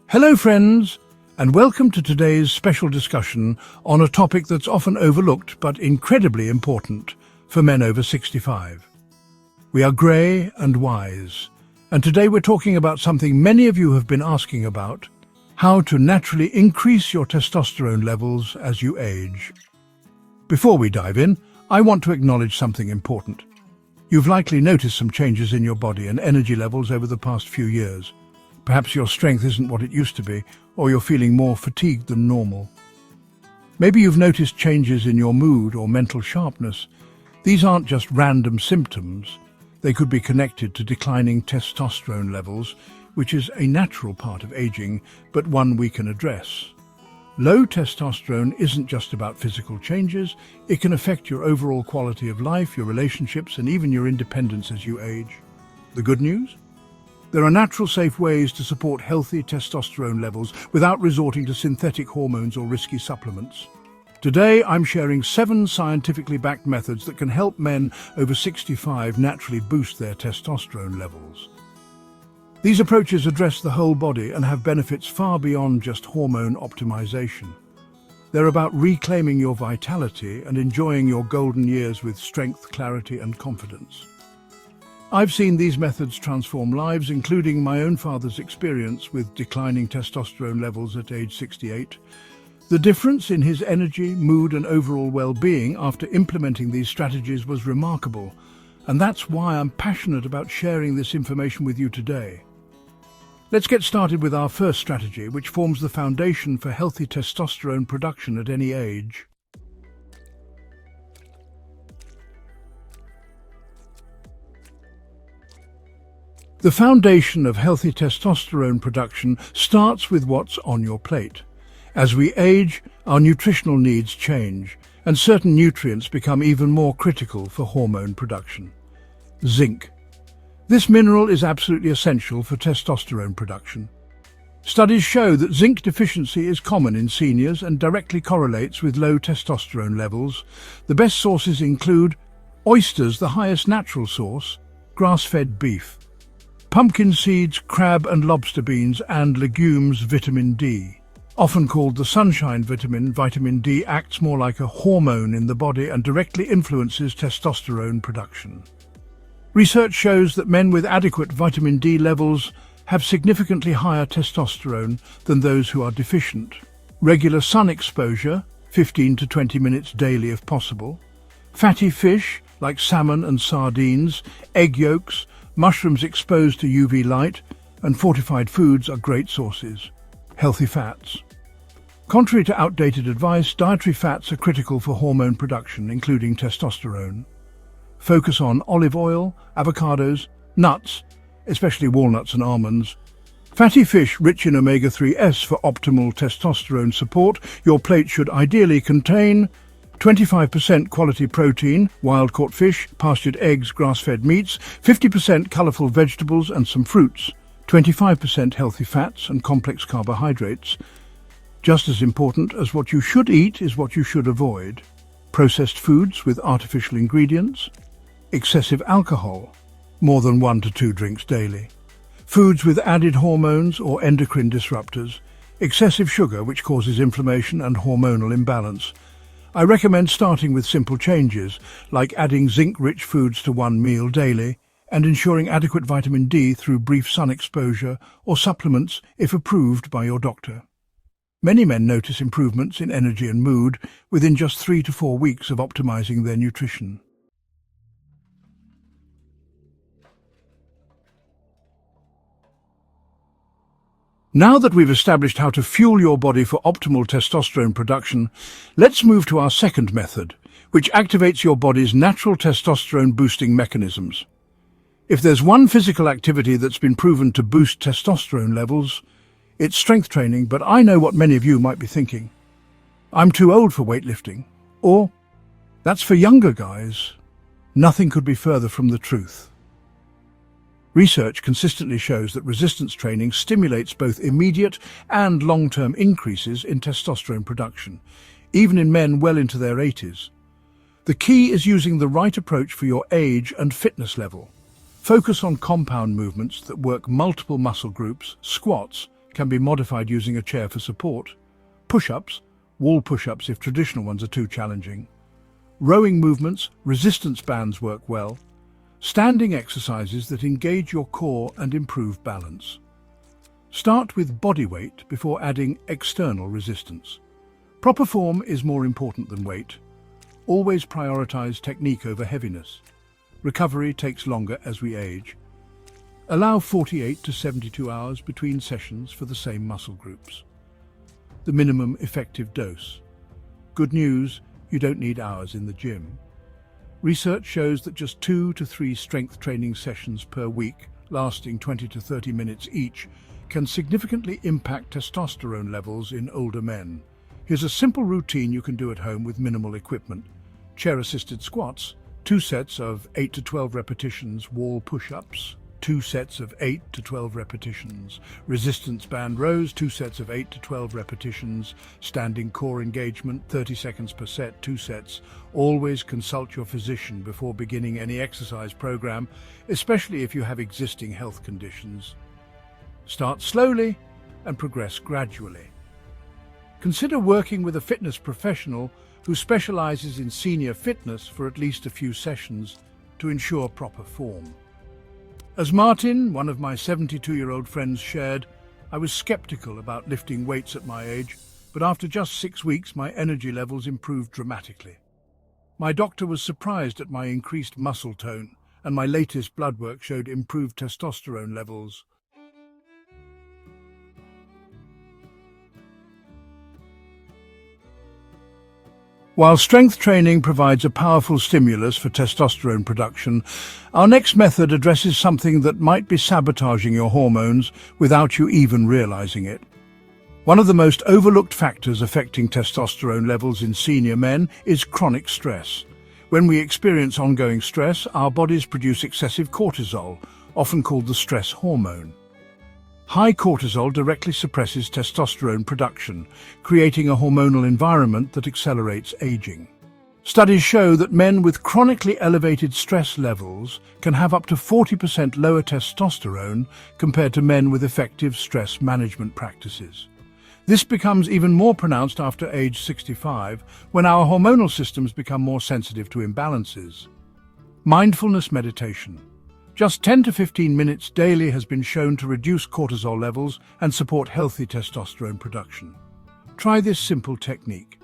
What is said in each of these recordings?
Hello friends, and welcome to today's special discussion on a topic that's often overlooked but incredibly important for men over 65. We are grey and wise, and today we're talking about something many of you have been asking about: how to naturally increase your testosterone levels as you age. Before we dive in, I want to acknowledge something important. You've likely noticed some changes in your body and energy levels over the past few years. Perhaps your strength isn't what it used to be, or you're feeling more fatigued than normal. Maybe you've noticed changes in your mood or mental sharpness. These aren't just random symptoms. They could be connected to declining testosterone levels, which is a natural part of aging, but one we can address. Low testosterone isn't just about physical changes. It can affect your overall quality of life, your relationships, and even your independence as you age. The good news? There are natural, safe ways to support healthy testosterone levels without resorting to synthetic hormones or risky supplements. Today, I'm sharing 7 scientifically backed methods that can help men over 65 naturally boost their testosterone levels. These approaches address the whole body and have benefits far beyond just hormone optimization. They're about reclaiming your vitality and enjoying your golden years with strength, clarity, and confidence. I've seen these methods transform lives, including my own father's experience with declining testosterone levels at age 68. The difference in his energy, mood, and overall well-being after implementing these strategies was remarkable, and that's why I'm passionate about sharing this information with you today. Let's get started with our first strategy, which forms the foundation for healthy testosterone production at any age. The foundation of healthy testosterone production starts with what's on your plate. As we age, our nutritional needs change, and certain nutrients become even more critical for hormone production. Zinc. This mineral is absolutely essential for testosterone production. Studies show that zinc deficiency is common in seniors and directly correlates with low testosterone levels. The best sources include oysters, the highest natural source, grass-fed beef, pumpkin seeds, crab and lobster beans, and legumes. Vitamin D. Often called the sunshine vitamin, vitamin D acts more like a hormone in the body and directly influences testosterone production. Research shows that men with adequate vitamin D levels have significantly higher testosterone than those who are deficient. Regular sun exposure, 15 to 20 minutes daily if possible. Fatty fish, like salmon and sardines, egg yolks, mushrooms exposed to UV light, and fortified foods are great sources. Healthy fats. Contrary to outdated advice, dietary fats are critical for hormone production, including testosterone. Focus on olive oil, avocados, nuts, especially walnuts and almonds. Fatty fish rich in omega-3s for optimal testosterone support. Your plate should ideally contain 25% quality protein, wild-caught fish, pastured eggs, grass-fed meats, 50% colourful vegetables and some fruits, 25% healthy fats and complex carbohydrates. Just as important as what you should eat is what you should avoid. Processed foods with artificial ingredients, excessive alcohol, more than 1 to 2 drinks daily, foods with added hormones or endocrine disruptors, excessive sugar which causes inflammation and hormonal imbalance. I recommend starting with simple changes, like adding zinc-rich foods to one meal daily and ensuring adequate vitamin D through brief sun exposure or supplements if approved by your doctor. Many men notice improvements in energy and mood within just 3 to 4 weeks of optimizing their nutrition. Now that we've established how to fuel your body for optimal testosterone production, let's move to our second method, which activates your body's natural testosterone boosting mechanisms. If there's one physical activity that's been proven to boost testosterone levels, it's strength training. But I know what many of you might be thinking. I'm too old for weightlifting. Or, that's for younger guys. Nothing could be further from the truth. Research consistently shows that resistance training stimulates both immediate and long-term increases in testosterone production, even in men well into their 80s. The key is using the right approach for your age and fitness level. Focus on compound movements that work multiple muscle groups, squats, can be modified using a chair for support. Push-ups, wall push-ups if traditional ones are too challenging. Rowing movements, resistance bands work well. Standing exercises that engage your core and improve balance. Start with body weight before adding external resistance. Proper form is more important than weight. Always prioritize technique over heaviness. Recovery takes longer as we age. Allow 48 to 72 hours between sessions for the same muscle groups. The minimum effective dose. Good news, you don't need hours in the gym. Research shows that just 2 to 3 strength training sessions per week, lasting 20 to 30 minutes each, can significantly impact testosterone levels in older men. Here's a simple routine you can do at home with minimal equipment. Chair-assisted squats, 2 sets of 8 to 12 repetitions, wall push-ups, 2 sets of 8 to 12 repetitions, resistance band rows, 2 sets of 8 to 12 repetitions, standing core engagement, 30 seconds per set, 2 sets. Always consult your physician before beginning any exercise program, especially if you have existing health conditions. Start slowly and progress gradually. Consider working with a fitness professional who specializes in senior fitness for at least a few sessions to ensure proper form. As Martin, one of my 72-year-old friends, shared, I was skeptical about lifting weights at my age, but after just 6 weeks, my energy levels improved dramatically. My doctor was surprised at my increased muscle tone, and my latest blood work showed improved testosterone levels. While strength training provides a powerful stimulus for testosterone production, our next method addresses something that might be sabotaging your hormones without you even realizing it. One of the most overlooked factors affecting testosterone levels in senior men is chronic stress. When we experience ongoing stress, our bodies produce excessive cortisol, often called the stress hormone. High cortisol directly suppresses testosterone production, creating a hormonal environment that accelerates aging. Studies show that men with chronically elevated stress levels can have up to 40% lower testosterone compared to men with effective stress management practices. This becomes even more pronounced after age 65, when our hormonal systems become more sensitive to imbalances. Mindfulness meditation. Just 10 to 15 minutes daily has been shown to reduce cortisol levels and support healthy testosterone production. Try this simple technique.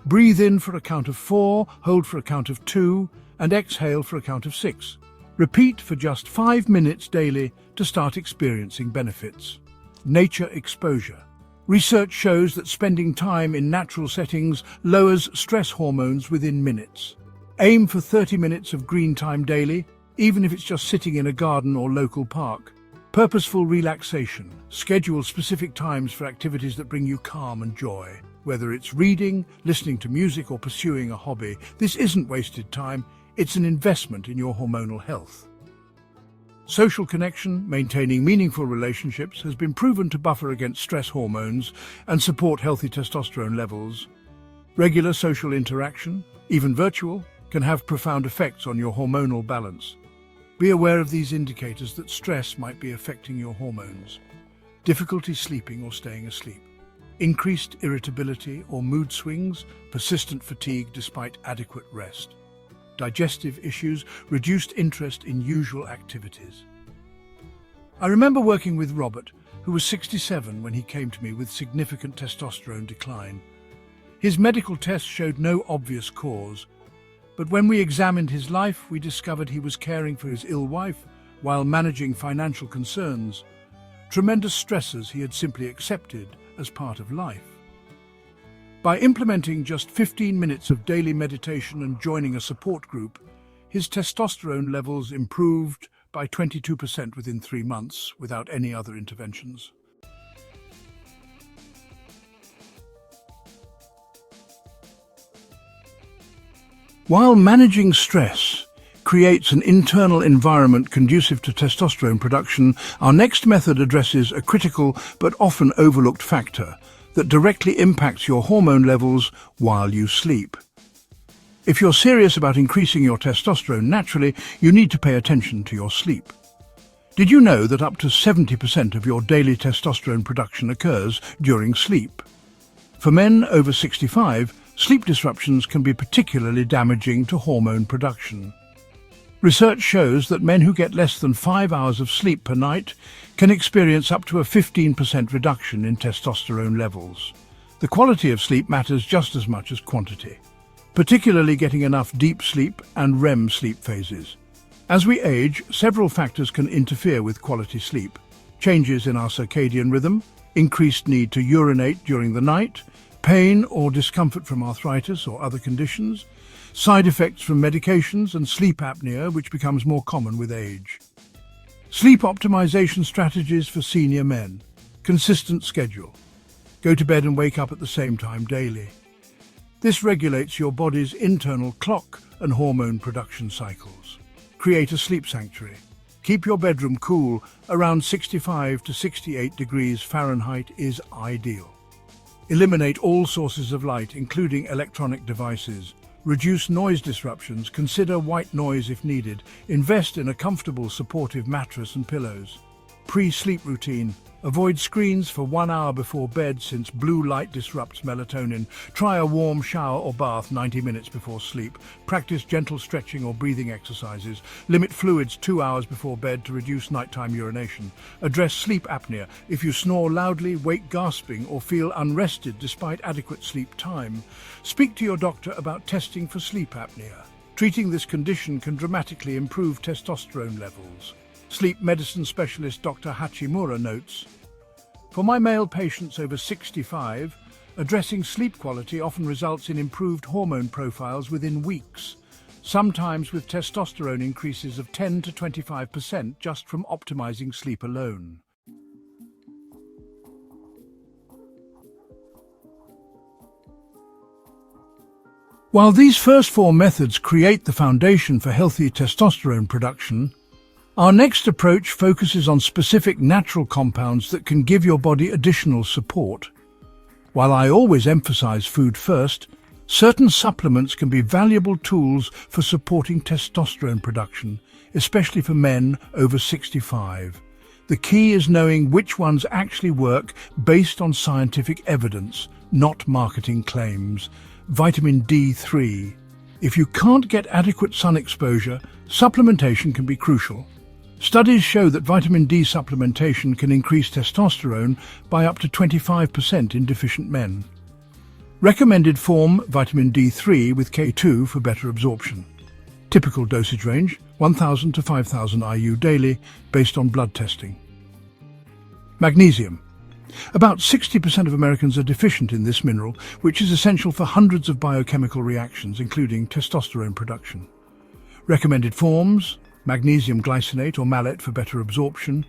Breathe in for a count of 4, hold for a count of 2, and exhale for a count of 6. Repeat for just 5 minutes daily to start experiencing benefits. Nature exposure. Research shows that spending time in natural settings lowers stress hormones within minutes. Aim for 30 minutes of green time daily, even if it's just sitting in a garden or local park. Purposeful relaxation. Schedule specific times for activities that bring you calm and joy. Whether it's reading, listening to music, or pursuing a hobby, this isn't wasted time, it's an investment in your hormonal health. Social connection, maintaining meaningful relationships, has been proven to buffer against stress hormones and support healthy testosterone levels. Regular social interaction, even virtual, can have profound effects on your hormonal balance. Be aware of these indicators that stress might be affecting your hormones. Difficulty sleeping or staying asleep. Increased irritability or mood swings, persistent fatigue despite adequate rest. Digestive issues, reduced interest in usual activities. I remember working with Robert, who was 67 when he came to me with significant testosterone decline. His medical tests showed no obvious cause, but when we examined his life, we discovered he was caring for his ill wife while managing financial concerns, tremendous stresses he had simply accepted as part of life. By implementing just 15 minutes of daily meditation and joining a support group, his testosterone levels improved by 22% within 3 months without any other interventions. While managing stress creates an internal environment conducive to testosterone production, our next method addresses a critical but often overlooked factor that directly impacts your hormone levels while you sleep. If you're serious about increasing your testosterone naturally, you need to pay attention to your sleep. Did you know that up to 70% of your daily testosterone production occurs during sleep? For men over 65, sleep disruptions can be particularly damaging to hormone production. Research shows that men who get less than 5 hours of sleep per night can experience up to a 15% reduction in testosterone levels. The quality of sleep matters just as much as quantity, particularly getting enough deep sleep and REM sleep phases. As we age, several factors can interfere with quality sleep. Changes in our circadian rhythm, increased need to urinate during the night, pain or discomfort from arthritis or other conditions, side effects from medications, and sleep apnea, which becomes more common with age. Sleep optimization strategies for senior men. Consistent schedule. Go to bed and wake up at the same time daily. This regulates your body's internal clock and hormone production cycles. Create a sleep sanctuary. Keep your bedroom cool. Around 65 to 68 degrees Fahrenheit is ideal. Eliminate all sources of light, including electronic devices. Reduce noise disruptions. Consider white noise if needed. Invest in a comfortable, supportive mattress and pillows. Pre-sleep routine. Avoid screens for 1 hour before bed since blue light disrupts melatonin. Try a warm shower or bath 90 minutes before sleep. Practice gentle stretching or breathing exercises. Limit fluids 2 hours before bed to reduce nighttime urination. Address sleep apnea. If you snore loudly, wake gasping, or feel unrested despite adequate sleep time, speak to your doctor about testing for sleep apnea. Treating this condition can dramatically improve testosterone levels. Sleep medicine specialist Dr. Hachimura notes, "For my male patients over 65, addressing sleep quality often results in improved hormone profiles within weeks, sometimes with testosterone increases of 10 to 25% just from optimizing sleep alone." While these first four methods create the foundation for healthy testosterone production, our next approach focuses on specific natural compounds that can give your body additional support. While I always emphasize food first, certain supplements can be valuable tools for supporting testosterone production, especially for men over 65. The key is knowing which ones actually work based on scientific evidence, not marketing claims. Vitamin D3. If you can't get adequate sun exposure, supplementation can be crucial. Studies show that vitamin D supplementation can increase testosterone by up to 25% in deficient men. Recommended form: vitamin D3 with K2 for better absorption. Typical dosage range: 1,000 to 5,000 IU daily, based on blood testing. Magnesium. About 60% of Americans are deficient in this mineral, which is essential for hundreds of biochemical reactions, including testosterone production. Recommended forms: magnesium glycinate or malate for better absorption.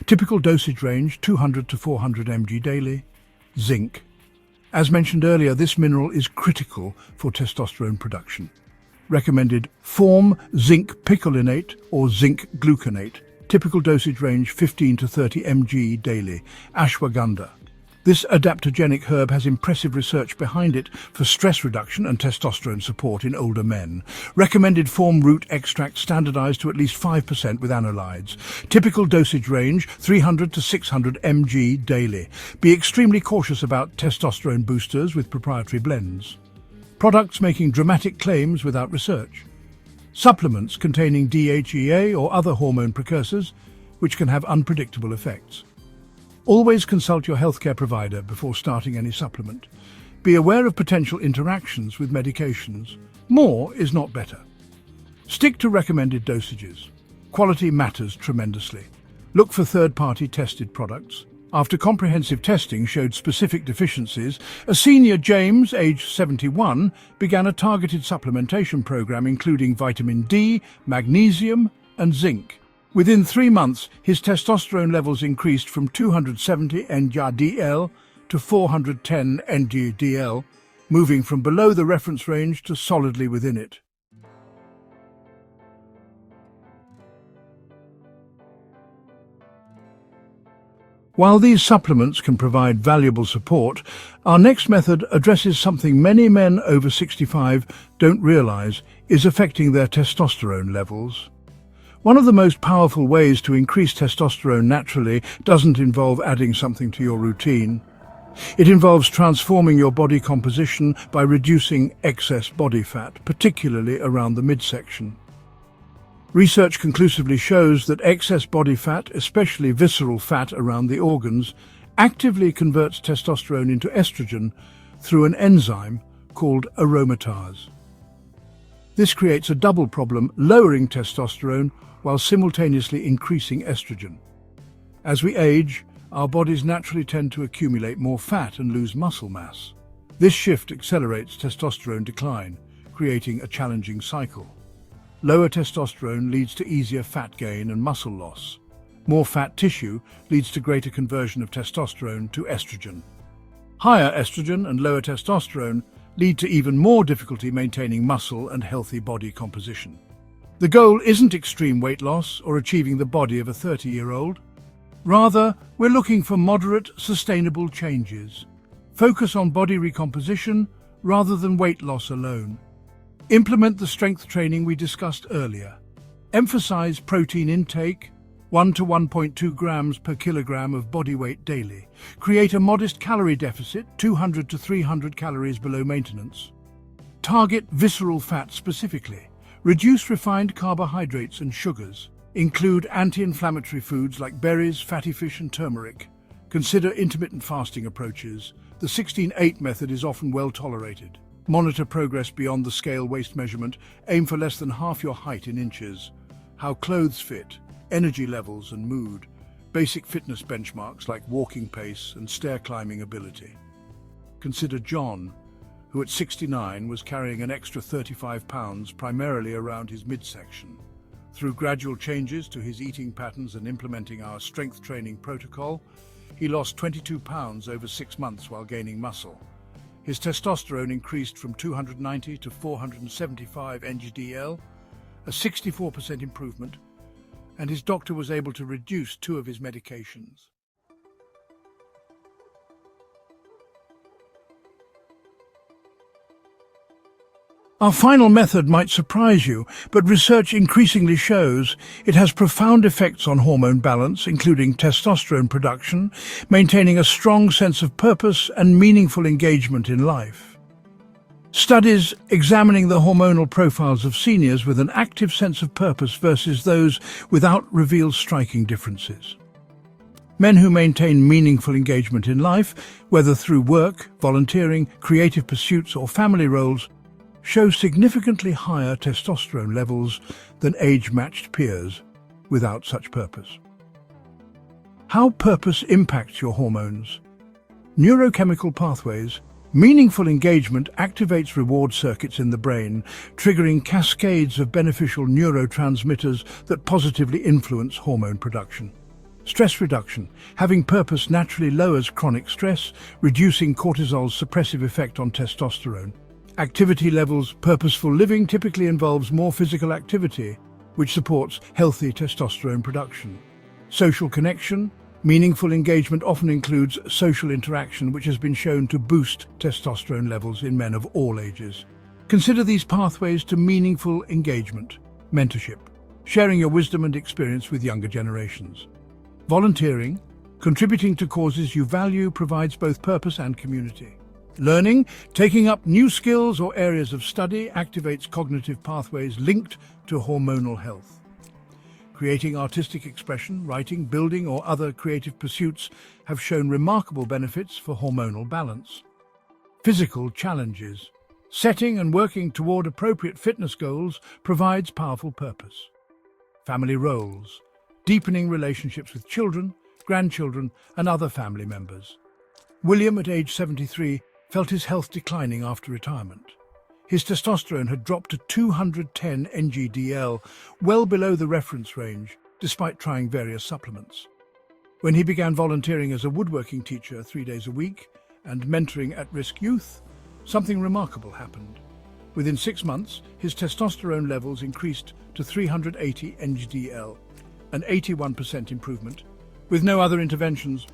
Typical dosage range: 200 to 400 mg daily. Zinc. As mentioned earlier, this mineral is critical for testosterone production. Recommended form: zinc picolinate or zinc gluconate. Typical dosage range: 15 to 30 mg daily. Ashwagandha. This adaptogenic herb has impressive research behind it for stress reduction and testosterone support in older men. Recommended form: root extract, standardized to at least 5% with analytes. Typical dosage range: 300 to 600 mg daily. Be extremely cautious about testosterone boosters with proprietary blends. Products making dramatic claims without research. Supplements containing DHEA or other hormone precursors, which can have unpredictable effects. Always consult your healthcare provider before starting any supplement. Be aware of potential interactions with medications. More is not better. Stick to recommended dosages. Quality matters tremendously. Look for third-party tested products. After comprehensive testing showed specific deficiencies, a senior James, aged 71, began a targeted supplementation program including vitamin D, magnesium, and zinc. Within 3 months, his testosterone levels increased from 270 NGDL to 410 NGDL, moving from below the reference range to solidly within it. While these supplements can provide valuable support, our next method addresses something many men over 65 don't realize is affecting their testosterone levels. One of the most powerful ways to increase testosterone naturally doesn't involve adding something to your routine. It involves transforming your body composition by reducing excess body fat, particularly around the midsection. Research conclusively shows that excess body fat, especially visceral fat around the organs, actively converts testosterone into estrogen through an enzyme called aromatase. This creates a double problem, lowering testosterone while simultaneously increasing estrogen. As we age, our bodies naturally tend to accumulate more fat and lose muscle mass. This shift accelerates testosterone decline, creating a challenging cycle. Lower testosterone leads to easier fat gain and muscle loss. More fat tissue leads to greater conversion of testosterone to estrogen. Higher estrogen and lower testosterone lead to even more difficulty maintaining muscle and healthy body composition. The goal isn't extreme weight loss or achieving the body of a 30-year-old. Rather, we're looking for moderate, sustainable changes. Focus on body recomposition rather than weight loss alone. Implement the strength training we discussed earlier. Emphasize protein intake, 1 to 1.2 grams per kilogram of body weight daily. Create a modest calorie deficit, 200 to 300 calories below maintenance. Target visceral fat specifically. Reduce refined carbohydrates and sugars. Include anti-inflammatory foods like berries, fatty fish and turmeric. Consider intermittent fasting approaches. The 16-8 method is often well tolerated. Monitor progress beyond the scale waist measurement. Aim for less than half your height in inches. How clothes fit, energy levels and mood. Basic fitness benchmarks like walking pace and stair climbing ability. Consider John, who at 69 was carrying an extra 35 pounds primarily around his midsection. Through gradual changes to his eating patterns and implementing our strength training protocol, he lost 22 pounds over 6 months while gaining muscle. His testosterone increased from 290 to 475 ngdl, a 64% improvement, and his doctor was able to reduce 2 of his medications. Our final method might surprise you, but research increasingly shows it has profound effects on hormone balance, including testosterone production, maintaining a strong sense of purpose and meaningful engagement in life. Studies examining the hormonal profiles of seniors with an active sense of purpose versus those without reveal striking differences. Men who maintain meaningful engagement in life, whether through work, volunteering, creative pursuits or family roles, show significantly higher testosterone levels than age-matched peers without such purpose. How purpose impacts your hormones. Neurochemical pathways. Meaningful engagement activates reward circuits in the brain, triggering cascades of beneficial neurotransmitters that positively influence hormone production. Stress reduction. Having purpose naturally lowers chronic stress, reducing cortisol's suppressive effect on testosterone. Activity levels. Purposeful living typically involves more physical activity, which supports healthy testosterone production. Social connection. Meaningful engagement often includes social interaction, which has been shown to boost testosterone levels in men of all ages. Consider these pathways to meaningful engagement. Mentorship. Sharing your wisdom and experience with younger generations. Volunteering. Contributing to causes you value provides both purpose and community. Learning, taking up new skills or areas of study activates cognitive pathways linked to hormonal health. Creating artistic expression, writing, building, or other creative pursuits have shown remarkable benefits for hormonal balance. Physical challenges. Setting and working toward appropriate fitness goals provides powerful purpose. Family roles. Deepening relationships with children, grandchildren, and other family members. William, at age 73, felt his health declining after retirement. His testosterone had dropped to 210 ngdl, well below the reference range, despite trying various supplements. When he began volunteering as a woodworking teacher 3 days a week and mentoring at-risk youth, something remarkable happened. Within 6 months, his testosterone levels increased to 380 ngdl, an 81% improvement, with no other interventions.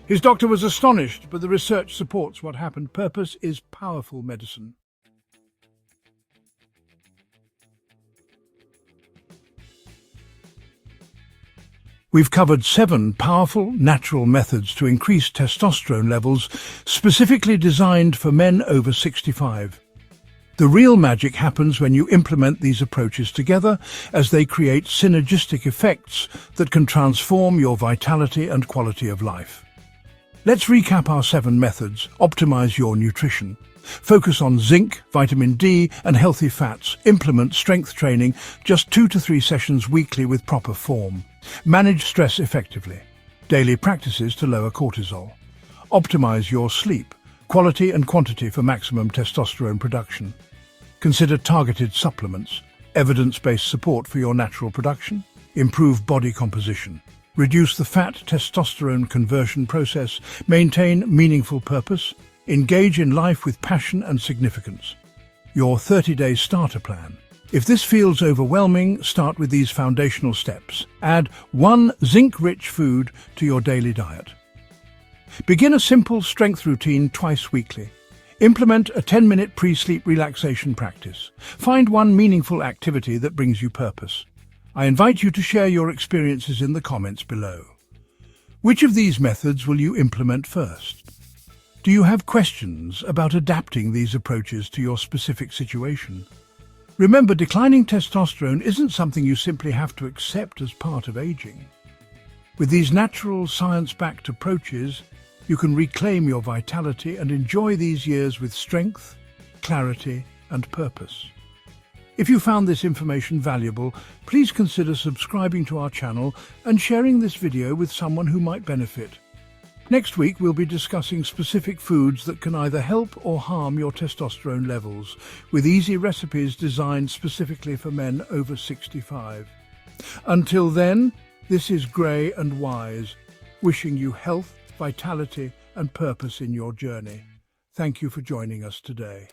His doctor was astonished, but the research supports what happened. Purpose is powerful medicine. We've covered 7 powerful, natural methods to increase testosterone levels specifically designed for men over 65. The real magic happens when you implement these approaches together, as they create synergistic effects that can transform your vitality and quality of life. Let's recap our 7 methods. Optimize your nutrition. Focus on zinc, vitamin D, and healthy fats. Implement strength training, just 2 to 3 sessions weekly with proper form. Manage stress effectively. Daily practices to lower cortisol. Optimize your sleep, quality and quantity for maximum testosterone production. Consider targeted supplements, evidence-based support for your natural production. Improve body composition. Reduce the fat testosterone conversion process. Maintain meaningful purpose. Engage in life with passion and significance. Your 30-day starter plan. If this feels overwhelming, start with these foundational steps. Add 1 zinc-rich food to your daily diet. Begin a simple strength routine twice weekly. Implement a 10-minute pre-sleep relaxation practice. Find one meaningful activity that brings you purpose. I invite you to share your experiences in the comments below. Which of these methods will you implement first? Do you have questions about adapting these approaches to your specific situation? Remember, declining testosterone isn't something you simply have to accept as part of aging. With these natural, science-backed approaches, you can reclaim your vitality and enjoy these years with strength, clarity, and purpose. If you found this information valuable, please consider subscribing to our channel and sharing this video with someone who might benefit. Next week, we'll be discussing specific foods that can either help or harm your testosterone levels, with easy recipes designed specifically for men over 65. Until then, this is Gray and Wise, wishing you health, vitality, and purpose in your journey. Thank you for joining us today.